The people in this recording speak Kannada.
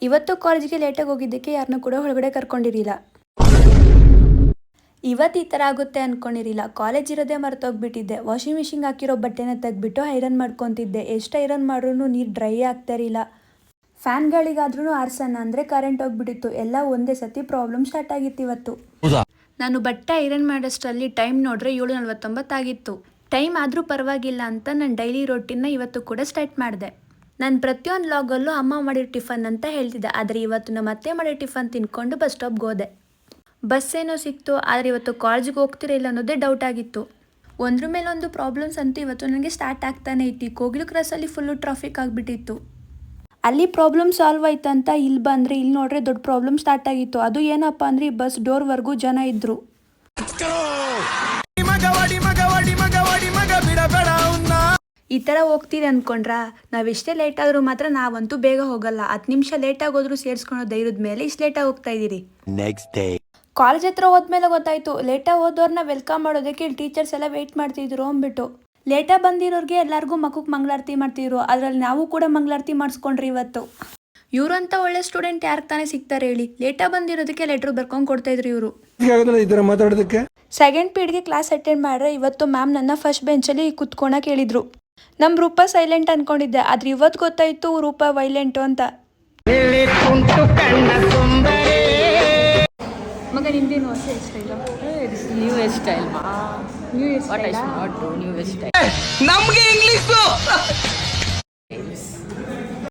ಇವತ್ತು ಕಾಲೇಜಿಗೆ ಲೇಟಾಗಿ ಹೋಗಿದ್ದಕ್ಕೆ ಯಾರನ್ನೂ ಕೂಡ ಒಳಗಡೆ ಕರ್ಕೊಂಡಿರಲಿಲ್ಲ. ಇವತ್ತು ಈ ಥರ ಆಗುತ್ತೆ ಅಂದ್ಕೊಂಡಿರಲಿಲ್ಲ. ಕಾಲೇಜ್ ಇರೋದೇ ಮರ್ತೋಗ್ಬಿಟ್ಟಿದ್ದೆ. ವಾಷಿಂಗ್ ಮಿಷಿನ್ಗೆ ಹಾಕಿರೋ ಬಟ್ಟೆನ ತೆಗ್ಬಿಟ್ಟು ಐರನ್ ಮಾಡ್ಕೊತಿದ್ದೆ. ಎಷ್ಟು ಐರನ್ ಮಾಡಿದ್ರೂ ನೀರು ಡ್ರೈ ಆಗ್ತಾ ಇರಲಿಲ್ಲ. ಫ್ಯಾನ್ಗಳಿಗಾದ್ರೂ ಆರ್ಸೋಣ ಅಂದರೆ ಕರೆಂಟ್ ಹೋಗ್ಬಿಟ್ಟಿತ್ತು. ಎಲ್ಲ ಒಂದೇ ಸತಿ ಪ್ರಾಬ್ಲಮ್ ಸ್ಟಾರ್ಟ್ ಆಗಿತ್ತು ಇವತ್ತು. ನಾನು ಬಟ್ಟೆ ಐರನ್ ಮಾಡೋಷ್ಟರಲ್ಲಿ ಟೈಮ್ ನೋಡ್ರೆ 7:49 ಆಗಿತ್ತು. ಟೈಮ್ ಆದರೂ ಪರವಾಗಿಲ್ಲ ಅಂತ ನಾನು ಡೈಲಿ ರೊಟೀನ್ನ ಇವತ್ತು ಕೂಡ ಸ್ಟಾರ್ಟ್ ಮಾಡಿದೆ. ನಾನು ಪ್ರತಿಯೊಂದು ಲಾಗಲ್ಲೂ ಅಮ್ಮ ಮಾಡಿರೋ ಟಿಫನ್ ಅಂತ ಹೇಳ್ತಿದ್ದೆ. ಆದರೆ ಇವತ್ತು ನಮ್ಮ ಅತ್ತೆ ಮಾಡಿರೋ ಟಿಫನ್ ತಿನ್ಕೊಂಡು ಬಸ್ ಸ್ಟಾಪ್ಗೆ ಹೋದೆ. ಬಸ್ ಏನೋ ಸಿಕ್ತು, ಆದರೆ ಇವತ್ತು ಕಾಲೇಜಿಗೆ ಹೋಗ್ತಿರಲಿಲ್ಲ ಅನ್ನೋದೇ ಡೌಟ್ ಆಗಿತ್ತು. ಒಂದ್ರ ಮೇಲೊಂದು ಪ್ರಾಬ್ಲಮ್ಸ್ ಅಂತೂ ಇವತ್ತು ನನಗೆ ಸ್ಟಾರ್ಟ್ ಆಗ್ತಾನೆ ಇತ್ತು. ಕೋಗಿಲು ಕ್ರಾಸಲ್ಲಿ ಫುಲ್ಲು ಟ್ರಾಫಿಕ್ ಆಗಿಬಿಟ್ಟಿತ್ತು. ಅಲ್ಲಿ ಪ್ರಾಬ್ಲಮ್ ಸಾಲ್ವ್ ಆಯ್ತು ಅಂತ ಇಲ್ಲಿ ಬಂದರೆ ಇಲ್ಲಿ ನೋಡ್ರೆ ದೊಡ್ಡ ಪ್ರಾಬ್ಲಮ್ ಸ್ಟಾರ್ಟ್ ಆಗಿತ್ತು. ಅದು ಏನಪ್ಪ ಅಂದರೆ ಈ ಬಸ್ ಡೋರ್ವರೆಗೂ ಜನ ಇದ್ದರು. ಈ ಥರ ಹೋಗ್ತೀರಿ ಅಂದ್ಕೊಂಡ್ರಾ? ನಾವೆಷ್ಟೇ ಲೇಟ್ ಆದರೂ ಮಾತ್ರ ನಾವಂತೂ ಬೇಗ ಹೋಗಲ್ಲ. 10 ನಿಮಿಷ ಲೇಟಾಗಿ ಹೋದ್ರೂ ಸೇರಿಸ್ಕೊಳ್ಳೋ ಧೈರ್ಯದ ಮೇಲೆ ಇಷ್ಟು ಲೇಟಾಗಿ ಹೋಗ್ತಾ ಇದ್ದೀರಿ. ಕಾಲೇಜ್ ಹತ್ರ ಹೋದ್ಮೇಲೆ ಗೊತ್ತಾಯಿತು, ಲೇಟಾಗಿ ಹೋದವ್ರನ್ನ ವೆಲ್ಕಮ್ ಮಾಡೋದಕ್ಕೆ ಇಲ್ಲಿ ಟೀಚರ್ಸ್ ಎಲ್ಲ ವೆಯ್ಟ್ ಮಾಡ್ತಿದ್ರು ಅಂದ್ಬಿಟ್ಟು. ಲೇಟಾಗಿ ಬಂದಿರೋರಿಗೆ ಎಲ್ಲರಿಗೂ ಮಕ್ಕಕ್ಕೆ ಮಂಗಳಾರತಿ ಮಾಡ್ತಿದ್ರು. ಅದರಲ್ಲಿ ನಾವು ಕೂಡ ಮಂಗಳಾರತಿ ಮಾಡಿಸ್ಕೊಂಡ್ರಿ ಇವತ್ತು. ಇವರಂತ ಒಳ್ಳೆ ಸ್ಟೂಡೆಂಟ್ ಯಾರು ತಾನೇ ಸಿಗ್ತಾರೆ ಹೇಳಿ? ಲೇಟಾಗಿ ಬಂದಿರೋದಕ್ಕೆ ಲೆಟ್ರ್ ಬರ್ಕೊಂಡು ಕೊಡ್ತಾಯಿದ್ರು ಇವರು. ಸೆಕೆಂಡ್ ಪೀರಿಯಡ್ಗೆ ಕ್ಲಾಸ್ ಅಟೆಂಡ್ ಮಾಡ್ರೆ ಇವತ್ತು ಮ್ಯಾಮ್ ನನ್ನ ಫಸ್ಟ್ ಬೆಂಚಲ್ಲಿ ಕುತ್ಕೊಳಕ್ಕೆ ಹೇಳಿದ್ರು. ನಮ್ಮ ರೂಪ ಸೈಲೆಂಟ್ ಅಂದ್ಕೊಂಡಿದ್ದೆ, ಆದರೆ ಇವತ್ತು ಗೊತ್ತಾಯಿತು ರೂಪ ವೈಲೆಂಟು ಅಂತ. ಮಗ ನಿಂದೇನು ಹೊಸ hair style? New hair style. New hair style. ನಮಗೆ ಇಂಗ್ಲಿಷ್